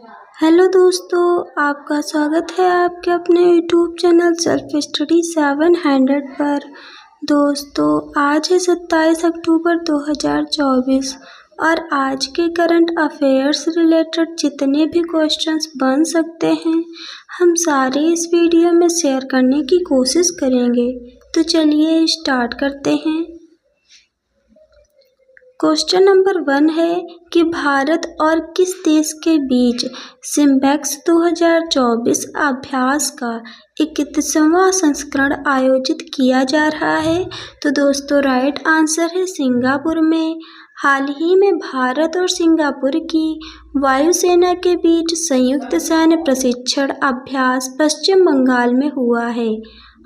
Hello दोस्तों, आपका स्वागत है आपके अपने यूट्यूब चैनल सेल्फ स्टडी 700 पर। दोस्तों, आज है 27 अक्टूबर 2024 और आज के करंट अफेयर्स रिलेटेड जितने भी क्वेश्चंस बन सकते हैं हम सारे इस वीडियो में शेयर करने की कोशिश करेंगे। तो चलिए स्टार्ट करते हैं। क्वेश्चन नंबर 1 है कि भारत और किस देश के बीच सिम्बेक्स 2024 अभ्यास का 21वां संस्करण आयोजित किया जा रहा है। तो दोस्तों राइट आंसर है सिंगापुर में। हाल ही में भारत और सिंगापुर की वायुसेना के बीच संयुक्त सैन्य प्रशिक्षण अभ्यास पश्चिम बंगाल में हुआ है।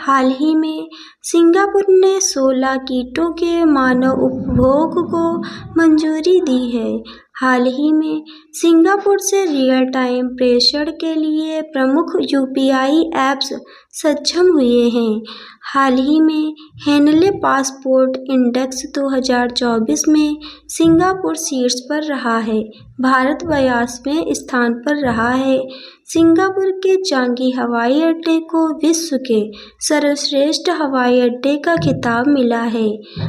हाल ही में सिंगापुर ने 16 कीटों के मानव उपभोग को मंजूरी दी है। हाल ही में सिंगापुर से रियल टाइम प्रेषण के लिए प्रमुख यूपीआई ऐप्स सक्षम हुए हैं। हाल ही में हेनले पासपोर्ट इंडेक्स 2024 में सिंगापुर शीर्ष पर रहा है। भारत 82वें स्थान पर रहा है। सिंगापुर के चांगी हवाई अड्डे को विश्व के सर्वश्रेष्ठ हवाई अड्डे का खिताब मिला है।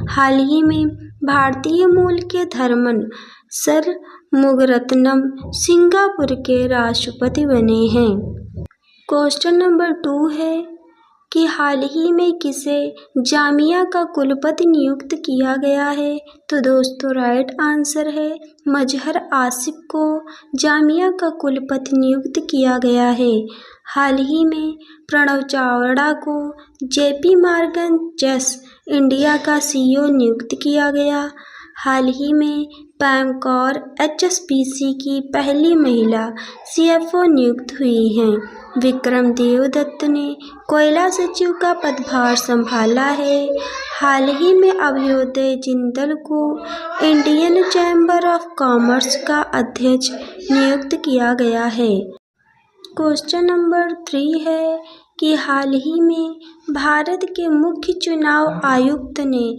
हाल ही में भारतीय मूल के धर्मन शरणमुगरत्नम सिंगापुर के राष्ट्रपति बने हैं। क्वेश्चन नंबर 2 है कि हाल ही में किसे जामिया का कुलपति नियुक्त किया गया है। तो दोस्तों राइट आंसर है मजहर आसिफ को जामिया का कुलपति नियुक्त किया गया है। हाल ही में प्रणव चावड़ा को जेपी मॉर्गन चेस इंडिया का सीईओ नियुक्त किया गया। हाल ही में पैम कौर एचएसबीसी की पहली महिला सीएफओ नियुक्त हुई हैं। विक्रम देवदत्त ने कोयला सचिव का पदभार संभाला है। हाल ही में अभयोदय जिंदल को इंडियन चैम्बर ऑफ कॉमर्स का अध्यक्ष नियुक्त किया गया है। क्वेश्चन नंबर 3 है कि हाल ही में भारत के मुख्य चुनाव आयुक्त ने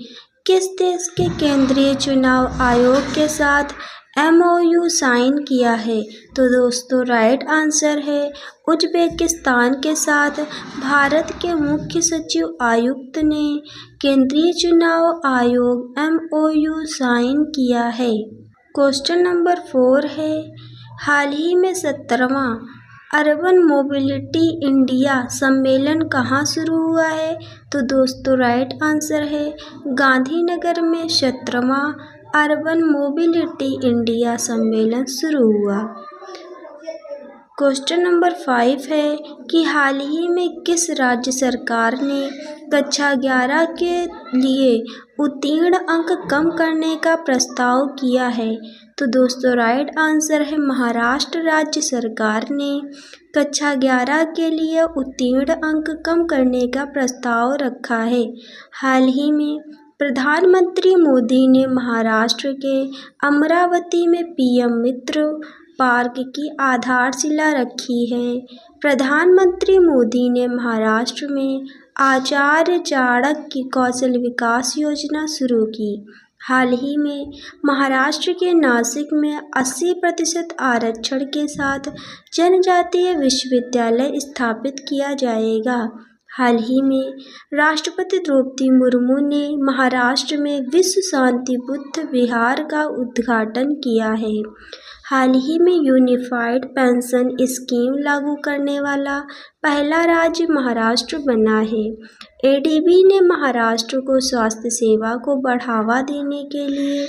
किस देश के केंद्रीय चुनाव आयोग के साथ एमओयू साइन किया है। तो दोस्तों राइट आंसर है उज्बेकिस्तान के साथ भारत के मुख्य सचिव आयुक्त ने केंद्रीय चुनाव आयोग एमओयू साइन किया है। क्वेश्चन नंबर 4 है हाल ही में 17वां अर्बन मोबिलिटी इंडिया सम्मेलन कहाँ शुरू हुआ है। तो दोस्तों राइट आंसर है गांधीनगर में 17वां अर्बन मोबिलिटी इंडिया सम्मेलन शुरू हुआ। क्वेश्चन नंबर 5 है कि हाल ही में किस राज्य सरकार ने कक्षा 11 के लिए उत्तीर्ण अंक कम करने का प्रस्ताव किया है। तो दोस्तों राइट आंसर है महाराष्ट्र राज्य सरकार ने कक्षा 11 के लिए उत्तीर्ण अंक कम करने का प्रस्ताव रखा है। हाल ही में प्रधानमंत्री मोदी ने महाराष्ट्र के अमरावती में पीएम मित्र पार्क की आधारशिला रखी है। प्रधानमंत्री मोदी ने महाराष्ट्र में आचार्य चाणक्य कौशल विकास योजना शुरू की। हाल ही में महाराष्ट्र के नासिक में 80% आरक्षण के साथ जनजातीय विश्वविद्यालय स्थापित किया जाएगा। हाल ही में राष्ट्रपति द्रौपदी मुर्मू ने महाराष्ट्र में विश्व शांति बुद्ध विहार का उद्घाटन किया है। हाल ही में यूनिफाइड पेंशन स्कीम लागू करने वाला पहला राज्य महाराष्ट्र बना है। एडीबी ने महाराष्ट्र को स्वास्थ्य सेवा को बढ़ावा देने के लिए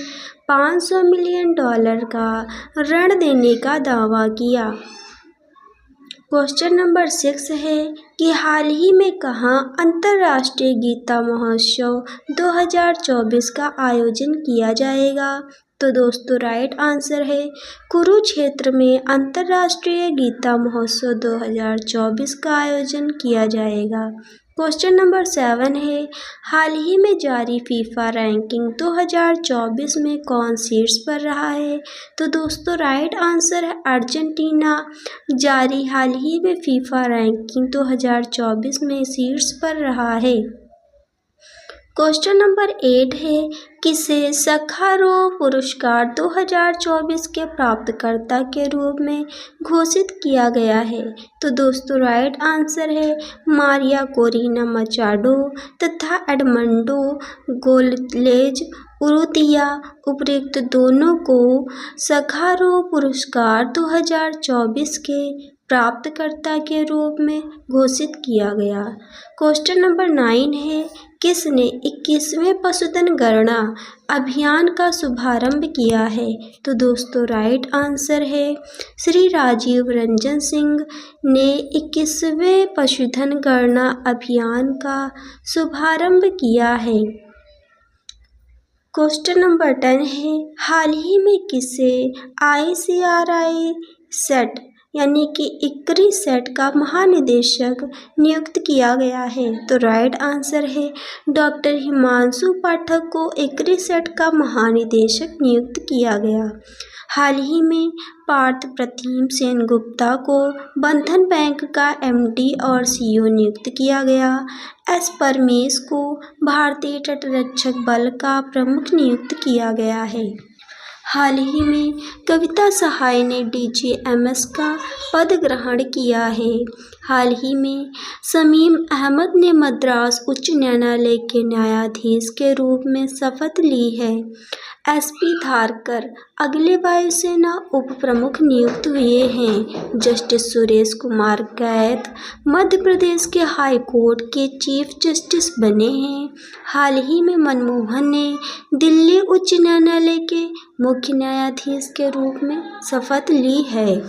$500 मिलियन का ऋण देने का दावा किया। क्वेश्चन नंबर 6 है कि हाल ही में कहाँ अंतर्राष्ट्रीय गीता महोत्सव 2024 का आयोजन किया जाएगा। तो दोस्तों राइट आंसर है कुरुक्षेत्र में अंतर्राष्ट्रीय गीता महोत्सव 2024 का आयोजन किया जाएगा। क्वेश्चन नंबर 7 है हाल ही में जारी फीफा रैंकिंग 2024 में कौन शीर्ष पर रहा है। तो दोस्तों राइट आंसर है अर्जेंटीना जारी हाल ही में फीफा रैंकिंग 2024 में शीर्ष पर रहा है। क्वेश्चन नंबर 8 है, किसे सखारोव पुरस्कार 2024 के प्राप्तकर्ता के रूप में घोषित किया गया है? तो दोस्तों राइट आंसर है मारिया कोरिना मचाडो तथा एडमंडो गोल्जेज उरुतिया। उपरोक्त दोनों को सखारोव पुरस्कार 2024 के प्राप्तकर्ता के रूप में घोषित किया गया। क्वेश्चन नंबर 9 है, किसने 21वें पशुधन गणना अभियान का शुभारंभ किया है? तो दोस्तों राइट आंसर है श्री राजीव रंजन सिंह ने 21वें पशुधन गणना अभियान का शुभारंभ किया है। क्वेश्चन नंबर 10 है, हाल ही में किसे ICRI सेट यानी कि ICRI सेट का महानिदेशक नियुक्त किया गया है? तो राइट आंसर है डॉक्टर हिमांशु पाठक को ICRI सेट का महानिदेशक नियुक्त किया गया। हाल ही में पार्थ प्रतिम सेनगुप्ता को बंधन बैंक का MD और CEO नियुक्त किया गया। एस परमेश को भारतीय तटरक्षक बल का प्रमुख नियुक्त किया गया है। हाल ही में कविता सहाय ने DGMS का पद ग्रहण किया है। हाल ही में शमीम अहमद ने मद्रास उच्च न्यायालय के न्यायाधीश के रूप में शपथ ली है। SP धारकर अगले वायुसेना उप प्रमुख नियुक्त हुए हैं। जस्टिस सुरेश कुमार कैत मध्य प्रदेश के हाई कोर्ट के चीफ जस्टिस बने हैं। हाल ही में मनमोहन ने दिल्ली उच्च न्यायालय के मुख्य न्यायाधीश के रूप में शपथ ली है।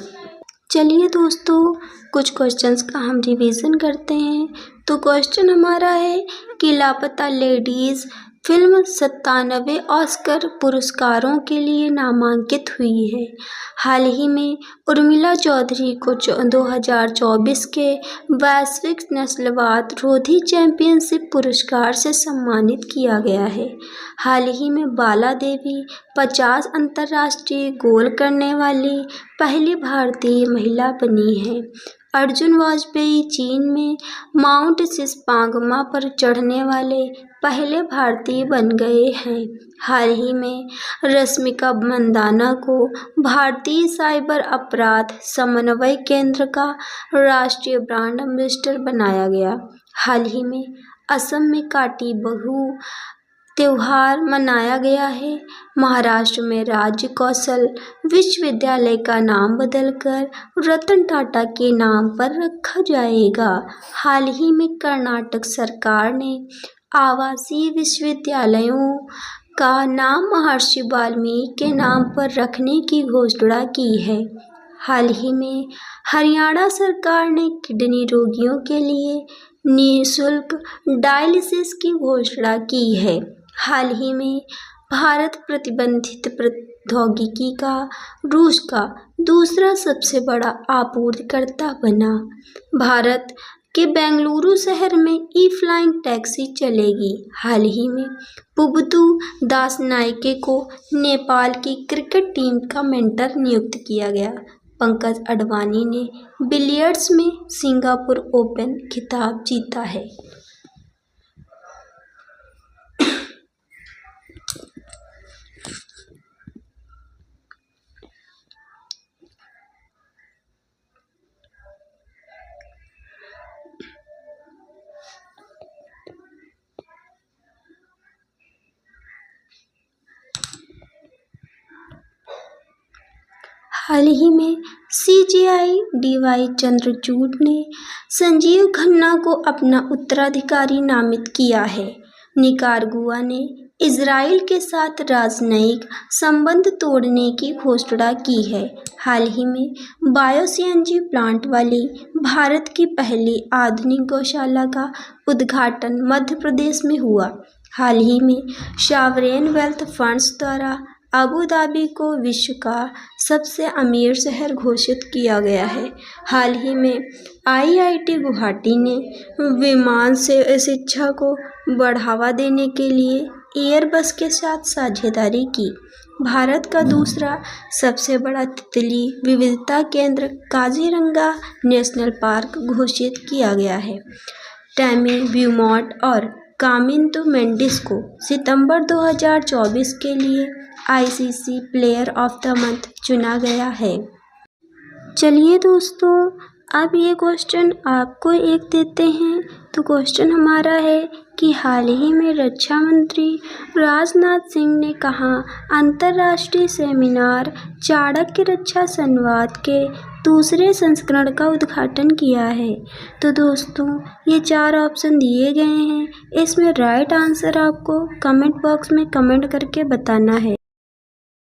चलिए दोस्तों कुछ क्वेश्चंस का हम रिवीजन करते हैं। तो क्वेश्चन हमारा है कि लापता लेडीज़ फिल्म 97 ऑस्कर पुरस्कारों के लिए नामांकित हुई है। हाल ही में उर्मिला चौधरी को 2024 के वैश्विक नस्लवाद रोधी चैंपियनशिप पुरस्कार से सम्मानित किया गया है। हाल ही में बाला देवी 50 अंतर्राष्ट्रीय गोल करने वाली पहली भारतीय महिला बनी है। अर्जुन वाजपेयी चीन में माउंट सिस्पांगमा पर चढ़ने वाले पहले भारतीय बन गए हैं। हाल ही में रश्मिका मंदाना को भारतीय साइबर अपराध समन्वय केंद्र का राष्ट्रीय ब्रांड एम्बेसडर बनाया गया। हाल ही में असम में काटी बहु त्योहार मनाया गया है। महाराष्ट्र में राज्य कौशल विश्वविद्यालय का नाम बदलकर रतन टाटा के नाम पर रखा जाएगा। हाल ही में कर्नाटक सरकार ने आवासीय विश्वविद्यालयों का नाम महर्षि वाल्मीकि के नाम पर रखने की घोषणा की है। हाल ही में हरियाणा सरकार ने किडनी रोगियों के लिए निःशुल्क डायलिसिस की घोषणा की है। हाल ही में भारत प्रतिबंधित प्रौद्योगिकी का रूस का दूसरा सबसे बड़ा आपूर्तिकर्ता बना। भारत के बेंगलुरु शहर में फ्लाइंग टैक्सी चलेगी। हाल ही में बुबतू दास नायके को नेपाल की क्रिकेट टीम का मेंटर नियुक्त किया गया। पंकज अडवाणी ने बिलियर्ड्स में सिंगापुर ओपन खिताब जीता है। हाल ही में CGI DY चंद्रचूड़ ने संजीव खन्ना को अपना उत्तराधिकारी नामित किया है। निकारागुआ ने इजराइल के साथ राजनयिक संबंध तोड़ने की घोषणा की है। हाल ही में बायो-CNG प्लांट वाली भारत की पहली आधुनिक गौशाला का उद्घाटन मध्य प्रदेश में हुआ। हाल ही में सॉवरेन वेल्थ फंड्स द्वारा अबू धाबी को विश्व का सबसे अमीर शहर घोषित किया गया है। हाल ही में IIT गुवाहाटी ने विमान से शिक्षा को बढ़ावा देने के लिए एयरबस के साथ साझेदारी की। भारत का दूसरा सबसे बड़ा तितली विविधता केंद्र काजीरंगा नेशनल पार्क घोषित किया गया है। टैमी ब्यूमॉन्ट और कामिंदो मेंडिस को सितंबर 2024 के लिए ICC player of the month चुना गया है। चलिए दोस्तों, अब ये क्वेश्चन आपको एक देते हैं। तो क्वेश्चन हमारा है कि हाल ही में रक्षा मंत्री राजनाथ सिंह ने कहा अंतर्राष्ट्रीय सेमिनार चाणक्य रक्षा संवाद के दूसरे संस्करण का उद्घाटन किया है। तो दोस्तों, ये 4 ऑप्शन दिए गए हैं, इसमें राइट आंसर आपको कमेंट बॉक्स में कमेंट करके बताना है।